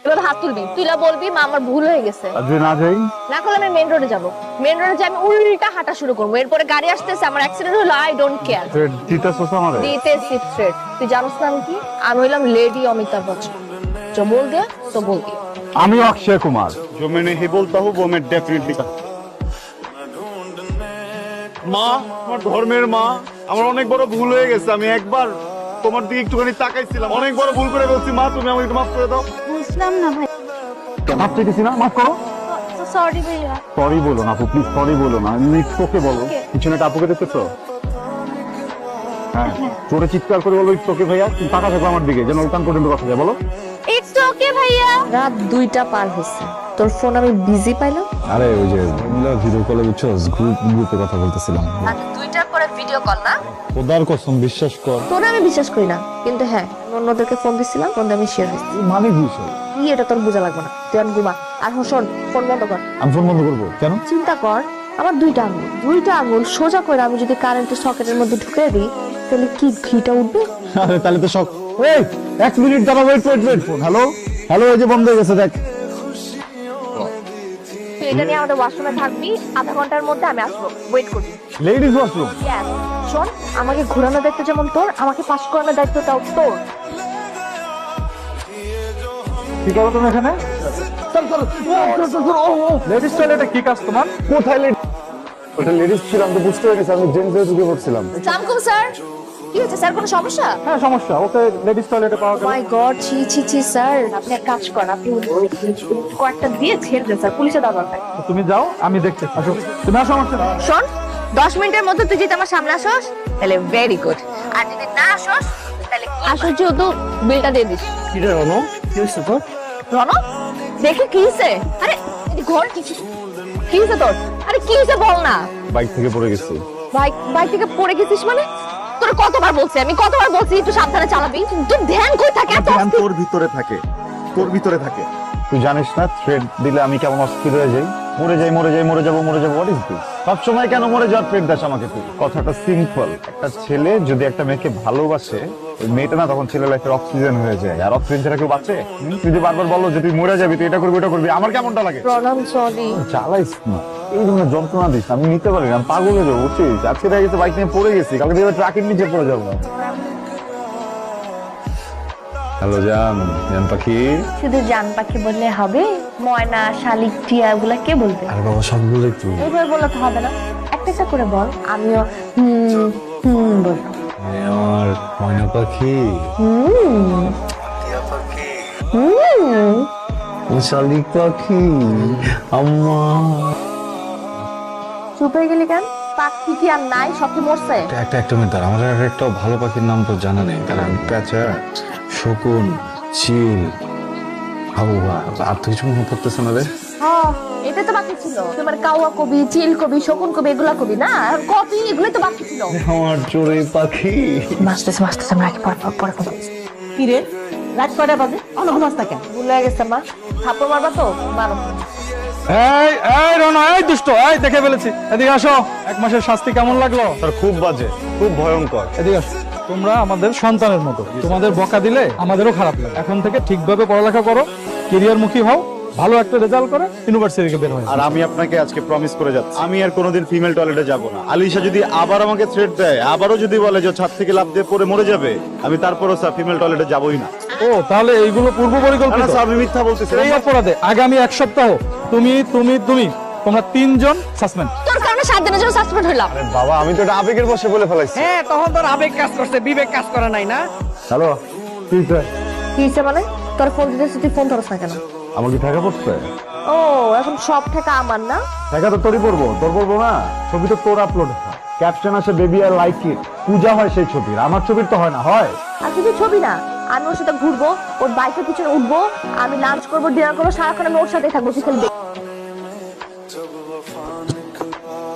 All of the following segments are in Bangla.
এবার হাত তুলবি, তুইলা বলবি মা আমার ভুল হয়ে গেছে। আর যদি না যাই? না করলে আমি মেইন রোডে যাব। মেইন রোডে যে আমি উল্টা হাঁটা শুরু করবো, এরপরে গাড়ি আসতেছে, আমার অ্যাক্সিডেন্ট হলো, আই ডোন্ট কেয়ার। থ্রেড দিতেছস আমারে? দিতেছি থ্রেড। তুই জানোস না আমি কি? আমি হইলাম লেডি অমিতাভ বচ্চন। जो बोल दे तो बोल दे। আমি অক্ষয় কুমার। जो मैं नहीं बोलता हूँ वो मैं डेफिनेटली करता हूँ। মা, আমার ধর্মের মা, আমার অনেক বড় ভুল হয়ে গেছে। আমি একবার তোমার দিকে একটুখানি তাকাইছিলাম, অনেক বড় ভুল করে ফেলছি। মা, তুমি আমাকে মাফ করে দাও। বুঝলাম না ভাই। মাফ চাইতেছি না, মাফ করো। সরি ভাইয়া। সরি বলো না আপু, প্লিজ সরি বলো না। এমনি তোকে বলো। পিছনে একটা আপুকে দেখতেছো? হ্যাঁ, জোরে চিৎকার করে বলো তোকে ভাইয়া, তুমি তাকা থাকো আমার দিকে, যেন ওইখান পর্যন্ত কথা যায়। বলো ইটস ওকে ভাইয়া। রাত 2টা পার হয়েছে, তোর ফোন আমি বিজি পাইলাম। আরে ওই যে ভিডিও কলে বুঝছস, গ্রুপে কথা বলতেছিলাম। রাত 2টার পরে ভিডিও কল না? খোদার কসম বিশ্বাস কর, তোর আমি বিশ্বাস করি না, কিন্তু হ্যাঁ অন্যদেরকে ফোন দিছিলাম, ফোন আমি শেয়ার হয়েছি। মানে বিষয় কি এটা তোর বোঝা লাগবে না, তুই এখন ঘুমা। আর শোন, ফোন বন্ধ কর। আমি ফোন বন্ধ করবো কেন? চিন্তা কর, আমার 2টা আঙুল সোজা করে আমি যদি কারেন্টের সকেটের মধ্যে ঢুকে দিই, তাহলে কি ঘিটা উঠবে? আরে তাহলে তো শখ। এই 1 মিনিট দাঁড়া, ওয়েট ফোন। হ্যালো হ্যালো, এই যে বন্ধ হয়ে গেছে, দেখ। তুই এটা নিয়ে আমাদের ওয়াশরুমে থাকবি, আধা ঘন্টার মধ্যে আমি আসবো, ওয়েট করবি। Ladies washroom? Yes. শোন, আমাকে ঘোরানোর দায়িত্ব যেমন তোর, আমাকে পাস করানোর দায়িত্বটাও তোর। কি করো তুমি এখানে? লেডিস টয়লেটে কি কাজ তোমার? কোথায় লেডিস? ওটা লেডিস ছিল, আমি তো বুঝতে পেরেছি, আমি জেন্টসে ঢুকে পড়ছিলাম। সালামকুম স্যার। কি হয়েছে স্যার, কোনো সমস্যা? হ্যাঁ সমস্যা, ওকে লেডিস টয়লেটে পাওয়া গেল। মাই গড, ছি ছি ছি স্যার, আপনি এক কাজ করেন, আপনি কয়েকটা দিয়ে ছেড়ে দেন স্যার, পুলিশে দেওয়া দরকার। তুমি যাও, আমি দেখতে। আসো, তুমি আসো আমার সাথে। শোন, 10 মিনিটের মধ্যে তুই যদি আমার সামনে আসোস তাহলে ভেরি গুড, আর যদি না আসোস তাহলে আসোস যেহেতু বিলটা দিয়ে দিস। কি রে রনো, কি হয়েছে তোর? রনো, দেখে কি হয়েছে? আরে ঘর কি হয়েছে তোর? আরে কি হয়েছে বল না। বাইক থেকে পড়ে গেছি। বাইক থেকে পড়ে গেছিস মানে? তোর কতবার বলছি আমি, কতবার বলছি একটু সাবধানে চালাবি, তোর ধ্যান কই থাকে এত? ধ্যান তোর ভিতরে থাকে, তোর ভিতরে থাকে। তুই জানিস না থ্রেড দিলে আমি কেমন অস্থির হয়ে যাই, মরে যাবো। What is this? সবসময় কেন মরে যাওয়ার থ্রেড দাস আমাকে তুই? কথাটা সিম্পল, একটা ছেলে যদি একটা মেয়েকে ভালোবাসে, ওই মেয়েটা না তখন ছেলের লাইফের অক্সিজেন হয়ে যায়। আর অক্সিজেন ছাড়া কেউ বাঁচে? তুই যে বারবার বলো যে তুই মরে যাবি, তুই এটা করবি ওটা করবি, আমার কেমনটা লাগে? প্রণাম, সরি। চালাইস না, এই ধরনের যন্ত্রণা দিস, আমি নিতে পারি না, আমি পাগল হয়ে যাবো বুঝছিস। আজকে দেখা গেছে বাইক নিয়ে পড়ে গেছি, কালকে দেখবে ট্রাকের নিচে পড়ে যাবো। হ্যালো জান পাখি। শুধু জান পাখি বললে হবে? ময়না, শালিক, টিয়া এগুলা কে বলবে? আরে বাবা সবগুলোই তুই। এইভাবে বললে তো হবে না, একটা একটা করে বল। আমিও বলবো। আমার ময়না পাখি, শালিক পাখি, আম্মা। চুপ হয়ে গেলি কেন? পাখি কি আর নাই? সব কি মরছে? একটা মিনিট দাঁড়া, আমার আর একটা ভালো পাখির নাম তো জানা নেই। কারণ প্যাঁচা, শকুন, চিল, হাওয়া, আর তো কিছু মনে পড়তেছে না রে। হ্যাঁ, এটা তো বাকি ছিল। তোমার কাওয়া কবি, চিল কবি, শকুন কবি এগুলা কবি না, আর কবি এগুলোই তো বাকি ছিল। আমার চোরে পাখি। মাস্টার আমরা কি পরে কি রে, রাত কয়টা বাজে? অনেক ঘুমাস না কেন? ভুলে গেছে মা, থাপ্পড় মারবা তো মারো। এই রনো, এই দুষ্ট, এই দেখে ফেলেছি, এদিকে আসো। 1 মাসের শাস্তি কেমন লাগলো? স্যার খুব বাজে, খুব ভয়ঙ্কর। এদিকে আসো। তোমরা আমাদের সন্তানের মতো, তোমাদের বকা দিলে আমাদেরও খারাপ লাগে। এখন থেকে ঠিকভাবে পড়ালেখা করো, ক্যারিয়ার মুখী হও, ভালো একটা রেজাল্ট করে ইউনিভার্সিটি থেকে বের হয়ে আর আমি আপনাকে আজকে প্রমিস করে যাচ্ছি, আমি আর কোনোদিন ফিমেল টয়লেটে যাব না। আলিশা যদি আবার আমাকে থ্রেট দেয়, আবারও যদি বলে যে ছাদ থেকে লাফ দিয়ে পড়ে মরে যাবে, আমি তারপরও স্যার ফিমেল টয়লেটে যাবই না। ও তাহলে এইগুলো পূর্ব না পরিকল্পিত? স্যার, আমি মিথ্যা বলতেছি। এই অপরাধে আগামী 1 সপ্তাহ তোমরা 3 জন সাসপেন্ড। তোর কারণে 7 দিনের জন্য সাসপেন্ড হইলাম। বাবা আমি তো এটা আবেগের বসে বলে ফেলাইছি। হ্যাঁ, তখন তোর আবেগ কাজ করছে, বিবেক কাজ করে নাই না? হ্যালো, কি হয়েছে মানে? তোর ফোন দিতেছিস, তুই ফোন ধরছ না কেন? আমার কি টাকা পড়ছে? ও, এখন সব টাকা আমার না? টাকা তো তোরই পড়বো, তোর পড়বো না? ছবি তো তোর আপলোড হয়, ক্যাপশন আসে বেবি আর লাইক ইট, পূজা হয় সেই ছবির, আমার ছবির তো হয় না। হয় আর কিছু ছবি না, আমি ওর সাথে ঘুরবো, ওর বাইকের পিছনে উঠবো, আমি লাঞ্চ করবো, ডিনার করবো, সারাক্ষণ আমি ওর সাথেই থাকবো, তুই খালি দেখ।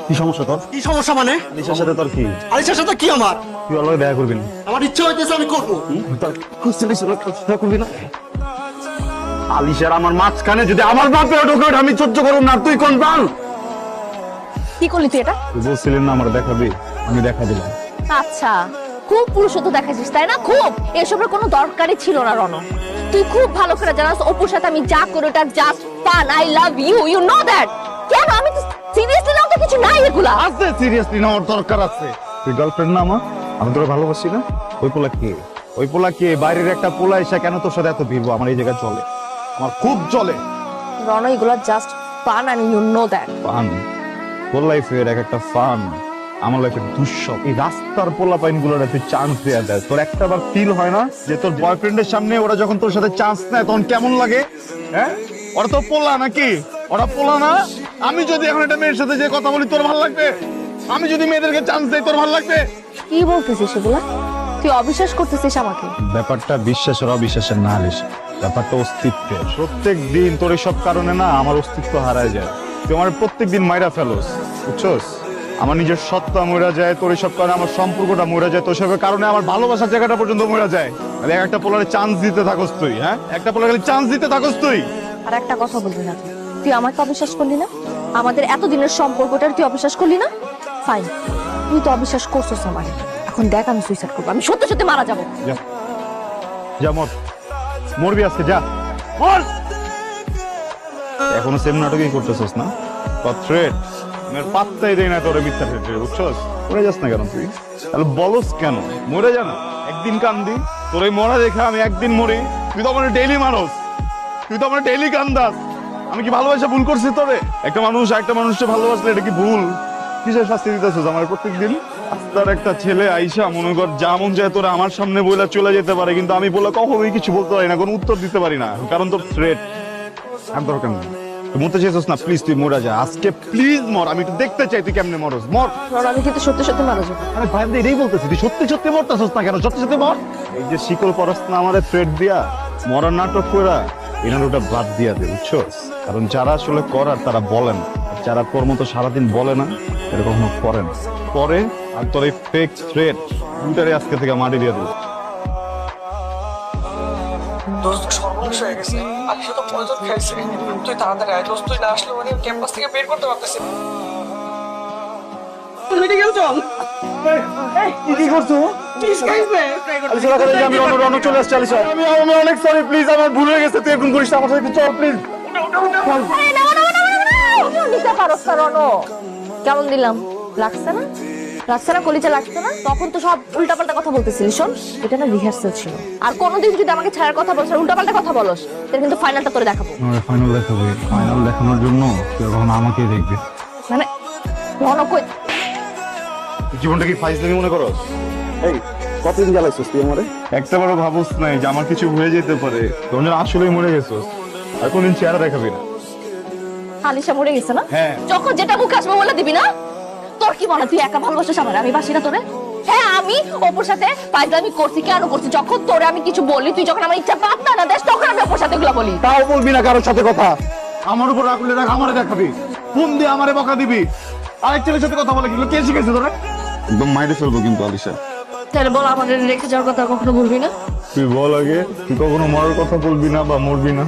কি সমস্যা তোর? কি সমস্যা মানে? আলিশার সাথে তোর কি? আলিশার সাথে কি আমার? তুই ওর লগে দেখা করবি না? আমার ইচ্ছা হইতেছে আমি করবো। করবি না? আলিশার আমার মাঝখানে যদি আমার বাপে ঢোকে, আমি সহ্য করব না। তুই কোন বাল? কি করলি তুই এটা? তুই বলছিলেন না আমার দেখাবি, আমি দেখা দিলাম। আচ্ছা, খুব পুরুষত্ব দেখাচ্ছিস তাই না? খুব, এসবের কোনো দরকারই ছিল না রণ। তুই খুব ভালো করে জানাস অপুর সাথে আমি যা করি ওটা just fun. I love you, you know that. কেন আমি তো সিরিয়াসলি নাও, তো কিছু নাই এগুলা। আছে সিরিয়াসলি নেওয়ার দরকার আছে। তুই গার্লফ্রেন্ড না আমার, আমি তোরা ভালোবাসি না। ওই পোলা কে? ওই পোলা কে? বাইরের একটা পোলা এসে কেন তোর সাথে এত ভিড়বো? আমার এই জায়গায় চলে, আমার খুব চলে। রণ, এগুলা just fun and you know that. Fun? তোর লাইফের এক একটা ফান, আমার লাইফের দুঃস্বপ। এই রাস্তার পোলা পাইন গুলোর তুই চান্স দেয়া দেয়, তোর একটা বার ফিল হয় না যে তোর বয়ফ্রেন্ডের সামনে ওরা যখন তোর সাথে চান্স নেয় তখন কেমন লাগে? হ্যাঁ, ওরা তো পোলা নাকি? ওরা পোলা না? আমি যদি এখন একটা মেয়ের সাথে যে কথা বলি তোর ভালো লাগবে? আমি যদি মেয়েদেরকে চান্স দেই তোর ভালো লাগবে? কি বলতেছিস এগুলা? তুই অবিশ্বাস করতেছিস আমাকে? ব্যাপারটা বিশ্বাসের অবিশ্বাসের না আলিশা, ব্যাপারটা অস্তিত্বের। প্রত্যেক দিন তোর এসব কারণে না আমার অস্তিত্ব হারায় যায়। তুই আমার প্রত্যেক দিন মাইরা ফেলোস, বুঝছস? আমার নিজের সত্তা মরে যায়, তোর এসব কারণে আমার সম্পর্কটা মরে যায়, তোর সবের কারণে আমার ভালোবাসার জায়গাটা পর্যন্ত মরে যায়। আরে একটা পোলারে চান্স দিতে থাকস তুই, হ্যাঁ? একটা পোলারে খালি চান্স দিতে থাকস তুই। আর একটা কথা বলবি না, তুই আমাকে অবিশ্বাস করলি না? আমাদের এতদিনের সম্পর্কটা তুই অবিশ্বাস করলি না? ফাইন, তুই তো অবিশ্বাস করছিস আমাকে। এখন দেখ আমি সুইসাইড করবো, আমি সত্যি সত্যি মারা যাবো। যা যা, মর, মরবি আজকে, যা মর। এখনো সেম নাটকই করতেছস না? থ্রেট আমার পাত্তাই দেয় না তোর মিথ্যা থ্রেট, বুঝছস? মরে যাস না কেন তুই? তাহলে বলস কেন? মরে যা না, একদিন কান্দি। তোর এই মরা দেখে আমি একদিন মরি। তুই তো আমার ডেইলি মানুষ, তুই তো আমার ডেইলি কান্দাস। আমি কি ভালোবাসা ভুল করছি তোরে? একটা মানুষ একটা মানুষকে ভালোবাসলে এটা কি ভুল? কিসের শাস্তি দিতেছস আমার প্রত্যেকদিন? রাস্তার একটা ছেলে আইসা মনে কর যা মন যায় তোরা আমার সামনে বইলা চলে যেতে পারে, কিন্তু আমি বলে কখনোই কিছু বলতে পারি না, কোনো উত্তর দিতে পারি না, কারণ তোর থ্রেট। আর দরকার নেই, তুই মরতে চাইছিস না, প্লিজ তুই মরে যা আজকে, প্লিজ মর। আমি একটু দেখতে চাই তুই কেমনে মরস, মর। রণ, আমি কিন্তু সত্যি সত্যি মারা যাবো। আরে ভাই, আমি এটাই বলতেছি, তুই সত্যি সত্যি মরতেছিস না কেন? সত্যি সত্যি মর। এই যে শিকল পরস না আমাদের থ্রেট দিয়া, মরার নাটক কইরা এনার ওটা বাদ দিয়া দে, বুঝছস? কারণ যারা আসলে করার তারা বলেন, যারা তোর মতো সারাদিন বলে না এটা কখনো করে না। পরে আর তোর এই ফেক থ্রেট দুটারে আজকে থেকে মাটি দিয়ে দেবো। দোস্ত সর্বনাশ হয়ে গেছে। আলিশা তো পয়জন খাইছে। তুই তাড়াতাড়ি আয় দোস্ত, তুই না আসলে মানে ক্যাম্পাস থেকে বের করতে পারতেছি না। মেডিকেল চল। কি করছো? প্লিজ গাইস বে। আমি রণ চলে আসছি আলিশা। আমি অনেক সরি, প্লিজ আমার ভুল হয়ে গেছে, তুই এরকম করিস না, আমার সাথে একটু চল প্লিজ। নিতে পারো রণ। কেমন দিলাম? লাগছে না? লাগছে না? কলিজা লাগছে না? তখন তো সব উল্টাপাল্টা কথা বলতেছিলি। শোন, এটা না রিহার্সাল ছিল। আর কোনোদিন যদি আমাকে ছাড়ার কথা বলছ, উল্টাপাল্টা কথা বলস, তাহলে কিন্তু ফাইনালটা তোরে দেখাবো। ফাইনাল দেখাবো? ফাইনাল দেখানোর জন্য তুই এখন আমাকেই দেখবি? মানে রণ কই? জীবনটা কি ফাইজলামি মনে করস? এই কতদিন জ্বালাইছিস তুই আমারে? একটা বড় ভাবুস নাই যে আমার কিছু হয়ে যেতে পারে, তখন যেন আসলেই মরে গেছিস। আর কোনদিন চেহারা দেখাবি না। আলিশা মরে গেছে না? হ্যাঁ। যখন যেটা মুখে আসবে বলে দিবি না? তোর কি মনে তুই একা ভালোবাসিস আমার, আমি বাসি না তোরে? হ্যাঁ, আমি অপুর সাথে ফাইজলামি করছি। কেন করছি? যখন তোরে আমি কিছু বলি, তুই যখন আমার ইচ্ছা পাত না দেশ, তখন আমি অপুর সাথে এগুলো বলি। তাও বলবি না কারোর সাথে কথা? আমার উপর রাখলে রাখ, আমারে দেখাবি, ফোন দিয়ে আমারে বকা দিবি। আরেক ছেলের সাথে কথা বলে গেল, কে শিখেছে তোরা? একদম মাইরে ফেলবো কিন্তু আলিশা। তাহলে বল, আমাদের রেখে যাওয়ার কথা কখনো বলবি না? তুই বল আগে, তুই কখনো মরার কথা বলবি না বা মরবি না?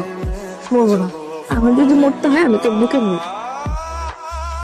বলবো না। আমার যদি মরতে হয় আমি তোর বুকে মরি।